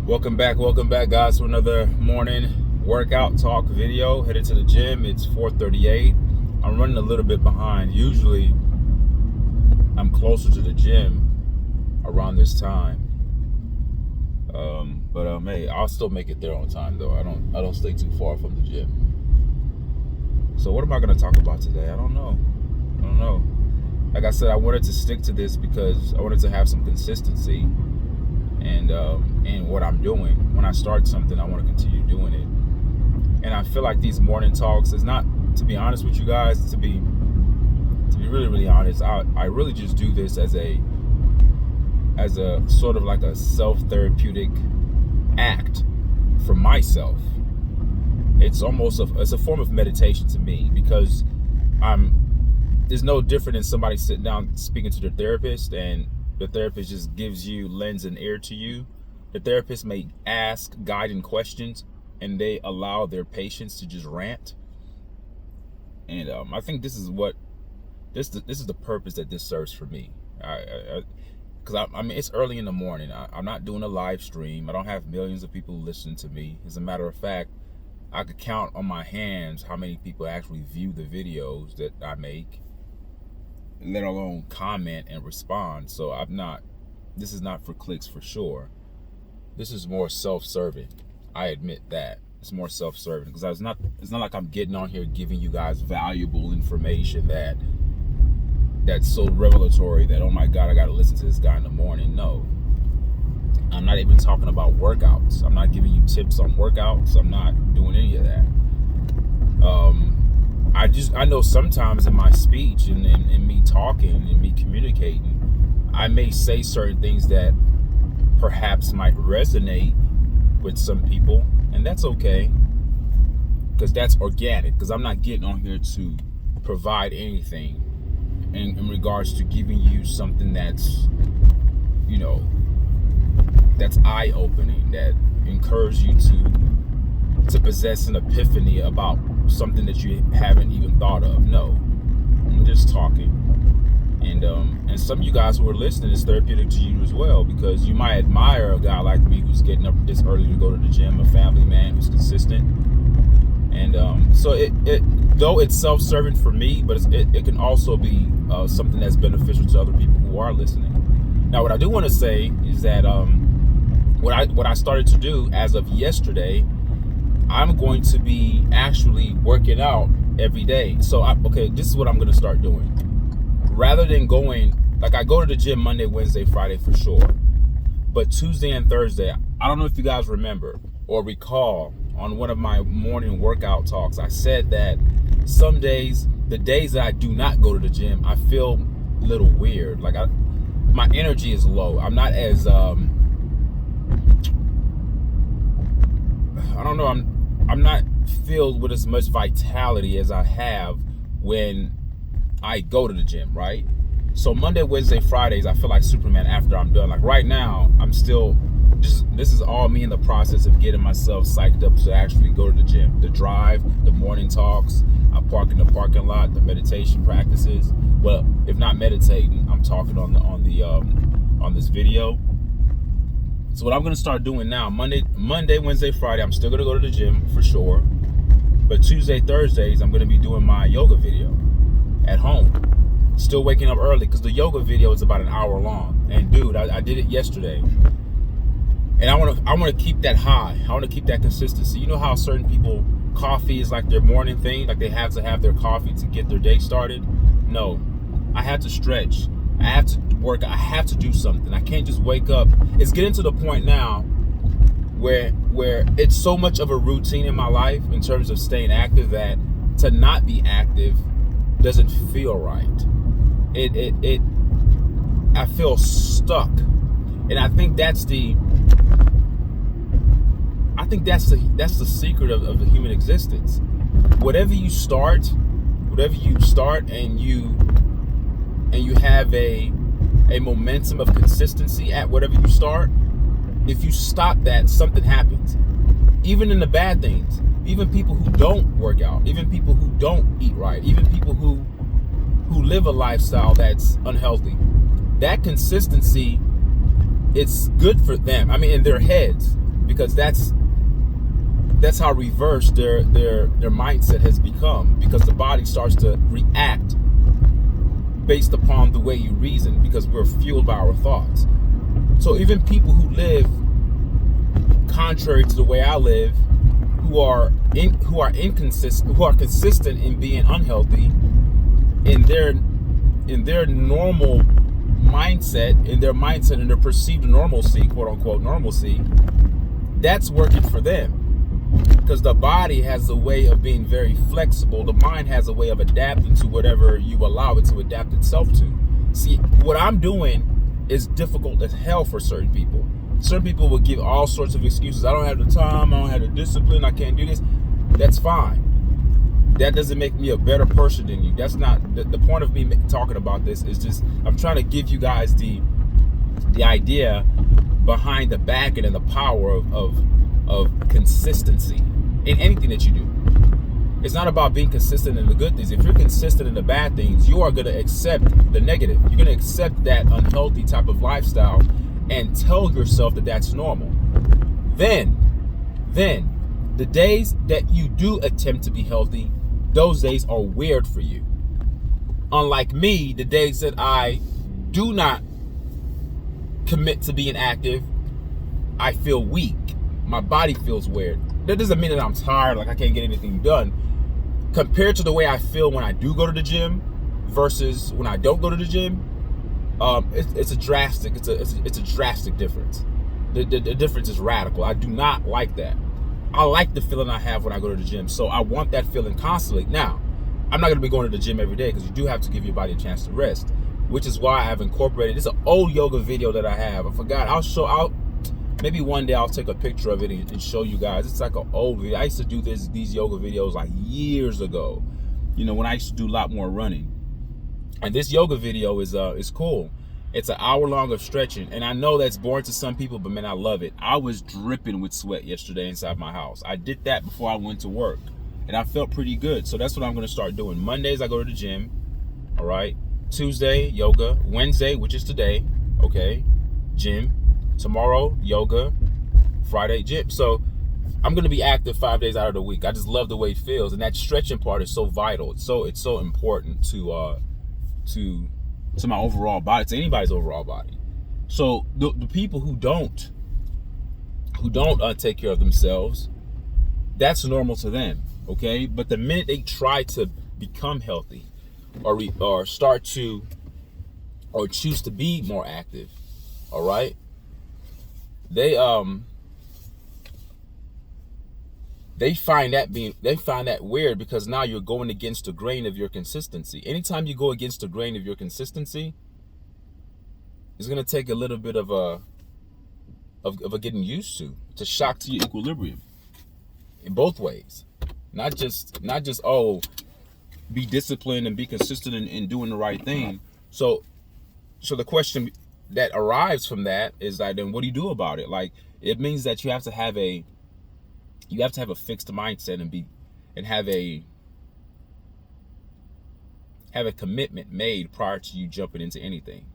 Welcome back guys to another morning workout talk video. Headed to the gym. It's 4:38. I'm running a little bit behind. Usually I'm closer to the gym around this time. But hey, I'll still make it there on time though. I don't stay too far from the gym. So what am I gonna talk about today? I don't know. Like I said, I wanted to stick to this because I wanted to have some consistency and what I'm doing. When I start something, I want to continue doing it. And I feel like these morning talks is not, to be honest with you guys, to be really honest, I really just do this as a sort of like a self-therapeutic act for myself. It's almost it's a form of meditation to me, because there's no different than somebody sitting down speaking to their therapist, and the therapist just lends an ear to you. The therapist may ask guiding questions, and they allow their patients to just rant. And I think this is the purpose that this serves for me. Because I mean, it's early in the morning. I'm not doing a live stream. I don't have millions of people listening to me. As a matter of fact, I could count on my hands how many people actually view the videos that I make, let alone comment and respond. So this is not for clicks for sure. This is more self-serving. I admit that. It's more self-serving because it's not like I'm getting on here giving you guys valuable information that's so revelatory that, oh my God, I got to listen to this guy in the morning. No. I'm not even talking about workouts. I'm not giving you tips on workouts. I'm not doing any of that. I know sometimes in my speech and in me talking and me communicating, I may say certain things that perhaps might resonate with some people, and that's okay, because that's organic, because I'm not getting on here to provide anything in regards to giving you something that's, that's eye-opening, that encourages you to possess an epiphany about something that you haven't even thought of. No, I'm just talking. And some of you guys who are listening, is therapeutic to you as well, because you might admire a guy like me who's getting up this early to go to the gym, a family man who's consistent. And so it though it's self-serving for me, but it can also be something that's beneficial to other people who are listening. Now, what I do want to say is that what I started to do as of yesterday, I'm going to be actually working out every day. So this is what I'm going to start doing. Rather than going, like, I go to the gym Monday, Wednesday, Friday for sure, but Tuesday and Thursday, I don't know if you guys remember or recall, on one of my morning workout talks, I said that some days, the days that I do not go to the gym, I feel a little weird. Like my energy is low. I'm not as I don't know, I'm not filled with as much vitality as I have when I go to the gym, right? So Monday, Wednesday, Fridays, I feel like Superman after I'm done. Like right now, I'm still this is all me in the process of getting myself psyched up to actually go to the gym. The drive, the morning talks, I park in the parking lot, the meditation practices. Well, if not meditating, I'm talking on this video. So what I'm gonna start doing now, Monday, Wednesday, Friday, I'm still gonna go to the gym for sure. But Tuesday, Thursdays, I'm gonna be doing my yoga video at home. Still waking up early, because the yoga video is about an hour long. And dude, I did it yesterday. And I wanna keep that high. I wanna keep that consistency. You know how certain people, coffee is like their morning thing, like they have to have their coffee to get their day started? No. I have to stretch. I have to work. I have to do something. I can't just wake up. It's getting to the point now where it's so much of a routine in my life in terms of staying active that to not be active doesn't feel right. I feel stuck. And I think that's the secret of the human existence. Whatever you start and you have a momentum of consistency at whatever you start, if you stop that, something happens. Even in the bad things, even people who don't work out, even people who don't eat right, even people who live a lifestyle that's unhealthy, that consistency, it's good for them. I mean, in their heads, because that's how reversed their mindset has become, because the body starts to react based upon the way you reason, because we're fueled by our thoughts. So even people who live contrary to the way I live, who are inconsistent, who are consistent in being unhealthy in their normal mindset, in their perceived normalcy, quote unquote normalcy, that's working for them. Because the body has a way of being very flexible. The mind has a way of adapting to whatever you allow it to adapt itself to. See, what I'm doing is difficult as hell for certain people. Certain people will give all sorts of excuses. I don't have the time, I don't have the discipline, I can't do this. That's fine. That doesn't make me a better person than you. That's not the point of me talking about this. Is just I'm trying to give you guys the idea behind the backing and the power of consistency in anything that you do. It's not about being consistent in the good things. If you're consistent in the bad things, you are going to accept the negative. You're going to accept that unhealthy type of lifestyle and tell yourself that that's normal. Then the days that you do attempt to be healthy, those days are weird for you. Unlike me, the days that I do not commit to being active, I feel weak. My body feels weird. That doesn't mean that I'm tired, like I can't get anything done. Compared to the way I feel when I do go to the gym versus when I don't go to the gym, it's a drastic difference. The difference is radical. I do not like that. I like the feeling I have when I go to the gym, so I want that feeling constantly. Now, I'm not going to be going to the gym every day because you do have to give your body a chance to rest, which is why I've incorporated. It's an old yoga video that I have. I forgot. Maybe one day I'll take a picture of it and show you guys. It's like an old video. I used to do these yoga videos like years ago, when I used to do a lot more running. And this yoga video is cool. It's an hour long of stretching, and I know that's boring to some people, but man, I love it. I was dripping with sweat yesterday inside my house. I did that before I went to work, and I felt pretty good. So that's what I'm going to start doing. Mondays I go to the gym, all right. Tuesday yoga, Wednesday, which is today, okay, gym. Tomorrow yoga, Friday gym. So I'm going to be active 5 days out of the week. I just love the way it feels, and that stretching part is so vital. It's so important to my overall body, to anybody's overall body. So the people who don't take care of themselves, that's normal to them, okay? But the minute they try to become healthy or start to or choose to be more active, all right, they find that weird, because now you're going against the grain of your consistency. Anytime you go against the grain of your consistency, it's going to take a little bit of a getting used to. It's a shock to your equilibrium in both ways. Not just be disciplined and be consistent in doing the right thing. So the question that arrives from that is that, then what do you do about it? Like, it means that you have to have a fixed mindset and have a commitment made prior to you jumping into anything,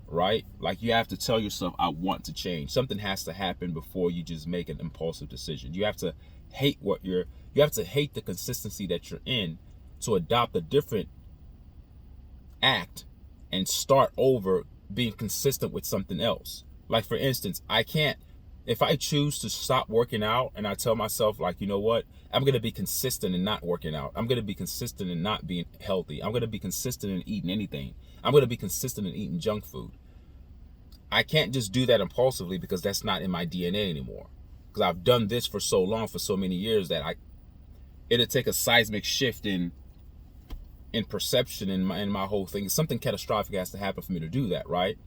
right? Like, you have to tell yourself, I want to change. Something has to happen before you just make an impulsive decision. You have to hate the consistency that you're in to adopt a different act and start over being consistent with something else. Like, for instance, if I choose to stop working out and I tell myself, like, you know what, I'm going to be consistent in not working out. I'm going to be consistent in not being healthy. I'm going to be consistent in eating anything. I'm going to be consistent in eating junk food. I can't just do that impulsively, because that's not in my DNA anymore. Because I've done this for so long, for so many years, that it'll take a seismic shift in perception in my whole thing. Something catastrophic has to happen for me to do that, right?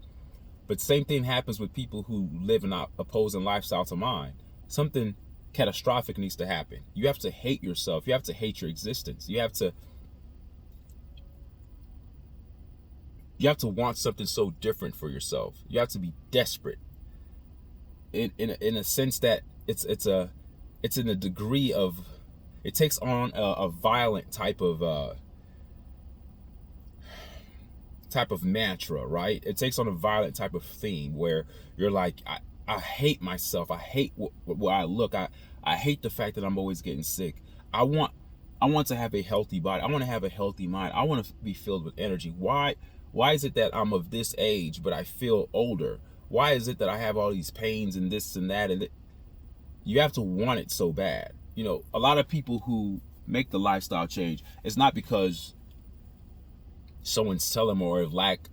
But same thing happens with people who live an opposing lifestyle to mine. Something catastrophic needs to happen. You have to hate yourself. You have to hate your existence. You have to want something so different for yourself. You have to be desperate in a sense that it's in a degree of, it takes on a violent type of mantra, right? It takes on a violent type of theme where you're like, I hate myself. I hate where I look. I hate the fact that I'm always getting sick. I want I want to have a healthy body. I want to have a healthy mind. I want to be filled with energy. Why is it that I'm of this age but I feel older? Why is it that I have all these pains and this and that you have to want it so bad. You know, a lot of people who make the lifestyle change, it's not because someone's telling them or lack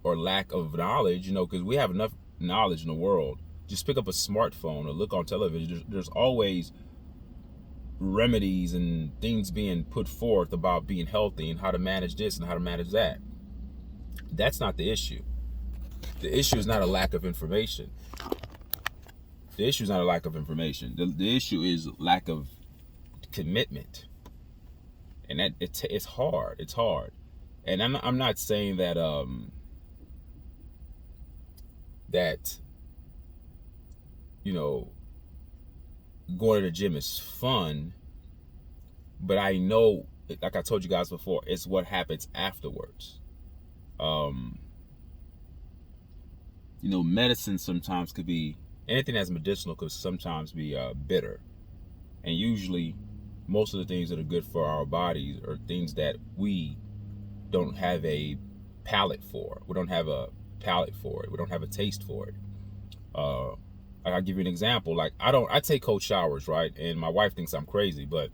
of knowledge, you know, because we have enough knowledge in the world. Just pick up a smartphone or look on television. There's always remedies and things being put forth about being healthy and how to manage this and how to manage that. That's not the issue. The issue is not a lack of information. The issue is not a lack of information. The issue is lack of commitment, and that it's hard. It's hard, and I'm not saying that that you know, going to the gym is fun, but I know, like I told you guys before, it's what happens afterwards. You know, medicine sometimes could be, anything that's medicinal could sometimes be bitter, and usually most of the things that are good for our bodies are things that we don't have a palate for. We don't have a palate for it. We don't have a taste for it. I'll give you an example. Like I take cold showers, right? And my wife thinks I'm crazy, but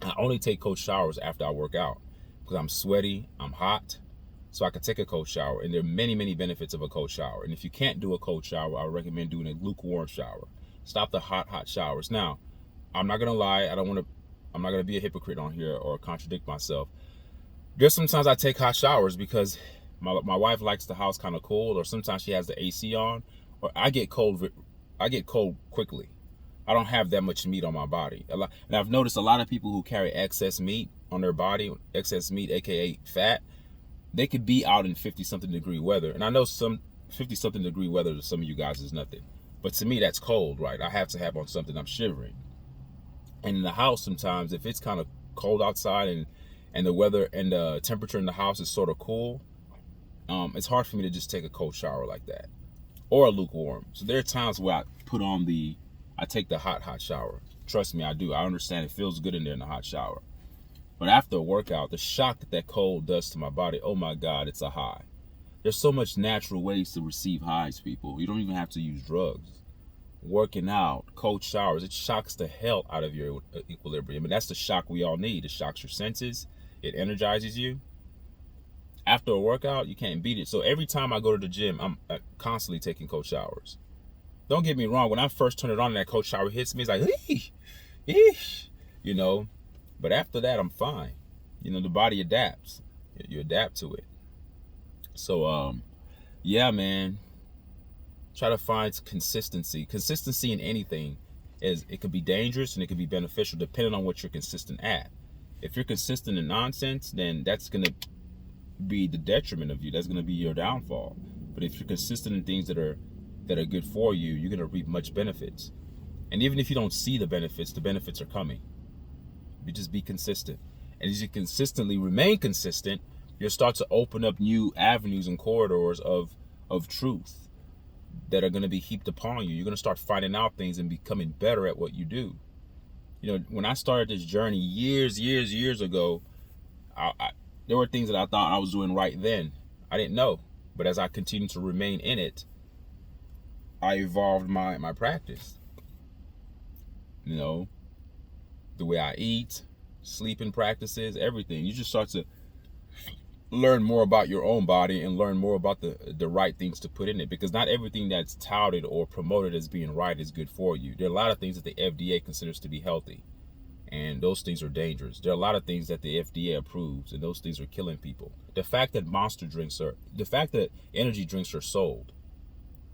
I only take cold showers after I work out because I'm sweaty, I'm hot, so I can take a cold shower. And there are many, many benefits of a cold shower. And if you can't do a cold shower, I would recommend doing a lukewarm shower. Stop the hot showers. Now, I'm not gonna lie. I'm not gonna be a hypocrite on here or contradict myself. There's sometimes I take hot showers because my wife likes the house kind of cold, or sometimes she has the AC on, or I get cold quickly. I don't have that much meat on my body. And I've noticed a lot of people who carry excess meat on their body, excess meat, aka fat, they could be out in 50-something degree weather. And I know some 50-something degree weather to some of you guys is nothing. But to me, that's cold, right? I have to have on something. I'm shivering. And in the house, sometimes, if it's kind of cold outside and the weather and the temperature in the house is sort of cool, it's hard for me to just take a cold shower like that. Or a lukewarm. So there are times where I take the hot shower. Trust me, I do. I understand it feels good in there in the hot shower. But after a workout, the shock that cold does to my body, oh my God, it's a high. There's so much natural ways to receive highs, people. You don't even have to use drugs. Working out, cold showers, it shocks the hell out of your equilibrium. And that's the shock we all need. It shocks your senses. It energizes you. After a workout, you can't beat it. So every time I go to the gym, I'm constantly taking cold showers. Don't get me wrong. When I first turn it on and that cold shower hits me, it's like, eesh, you know. But after that, I'm fine. You know, the body adapts. You adapt to it. So, yeah, man. Try to find consistency. Consistency in anything it could be dangerous and it could be beneficial depending on what you're consistent at. If you're consistent in nonsense, then that's going to be the detriment of you. That's going to be your downfall. But if you're consistent in things that are good for you, you're going to reap much benefits. And even if you don't see the benefits are coming. You just be consistent. And as you consistently remain consistent, you'll start to open up new avenues and corridors of truth that are going to be heaped upon you. You're going to start finding out things and becoming better at what you do. You know, when I started this journey years ago, there were things that I thought I was doing right then. I didn't know. But as I continued to remain in it, I evolved my practice. You know, the way I eat, sleeping practices, everything. You just start to learn more about your own body and learn more about the right things to put in it, because not everything that's touted or promoted as being right is good for you. There are a lot of things that the FDA considers to be healthy, and those things are dangerous. There are a lot of things that the FDA approves, and those things are killing people. The fact that energy drinks are sold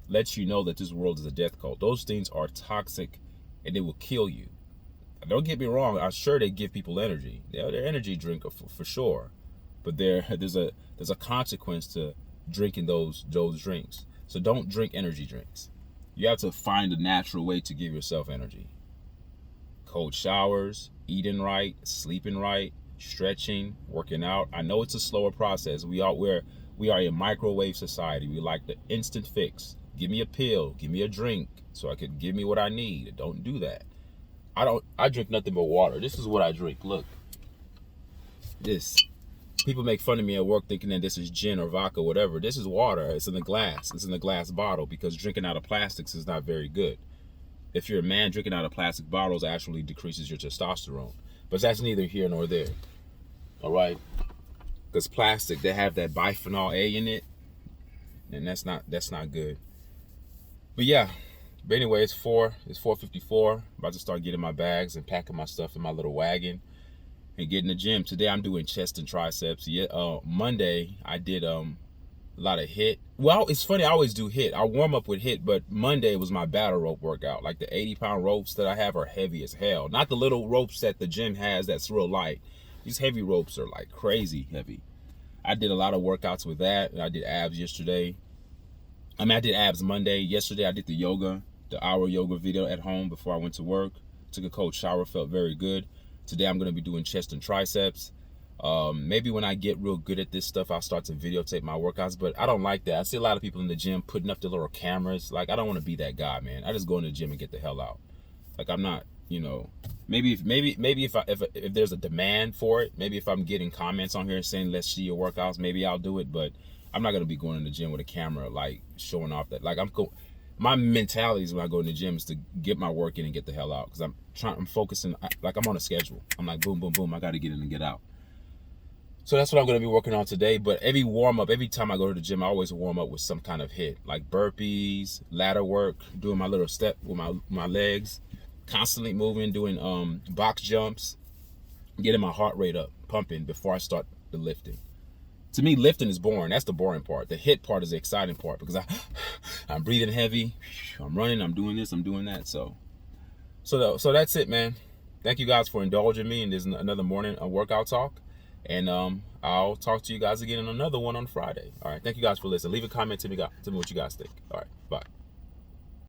lets you know that this world is a death cult. Those things are toxic and they will kill you. Don't get me wrong, I'm sure they give people energy. They're energy drink for sure. But there's a consequence to drinking those drinks. So don't drink energy drinks. You have to find a natural way to give yourself energy. Cold showers, eating right, sleeping right, stretching, working out. I know it's a slower process. We are a microwave society. We like the instant fix. give me a pill, give me a drink, so I could give me what I need. Don't do that. I drink nothing but water. This is what I drink. Look, this. People make fun of me at work thinking that this is gin or vodka, whatever. This is water. It's in the glass. It's in the glass bottle, because drinking out of plastics is not very good. If you're a man, drinking out of plastic bottles actually decreases your testosterone. But that's neither here nor there. All right? Because plastic, they have that bisphenol A in it, and that's not good. But yeah. But anyway, it's 4:54. About to start getting my bags and packing my stuff in my little wagon and get in the gym. Today I'm doing chest and triceps. Monday I did a lot of HIIT. Well, it's funny, I always do HIIT. I warm up with HIIT, but Monday was my battle rope workout. Like the 80-pound ropes that I have are heavy as hell. Not the little ropes that the gym has that's real light. These heavy ropes are like crazy heavy. I did a lot of workouts with that. I did abs yesterday. I did abs Monday. Yesterday I did the hour yoga video at home before I went to work. Took a cold shower, felt very good. Today I'm going to be doing chest and triceps. Maybe when I get real good at this stuff, I'll start to videotape my workouts, but I don't like that. I see a lot of people in the gym putting up their little cameras. Like, I don't want to be that guy, man. I just go in the gym and get the hell out. Like, I'm not, maybe if there's a demand for it, maybe if I'm getting comments on here saying, let's see your workouts, maybe I'll do it, but I'm not going to be going in the gym with a camera, like, showing off that. Like, my mentality is when I go in the gym is to get my work in and get the hell out, because I'm focusing, like I'm on a schedule. I'm like, boom, boom, boom, I got to get in and get out. So that's what I'm going to be working on today. But every time I go to the gym, I always warm up with some kind of HIIT, like burpees, ladder work, doing my little step with my legs, constantly moving, doing box jumps, getting my heart rate up, pumping before I start the lifting. To me, lifting is boring. That's the boring part. The HIIT part is the exciting part, because I'm breathing heavy, I'm running, I'm doing this, I'm doing that. So that's it, man. Thank you guys for indulging me in this another morning workout talk. And I'll talk to you guys again in another one on Friday. All right. Thank you guys for listening. Leave a comment to me what you guys think. All right.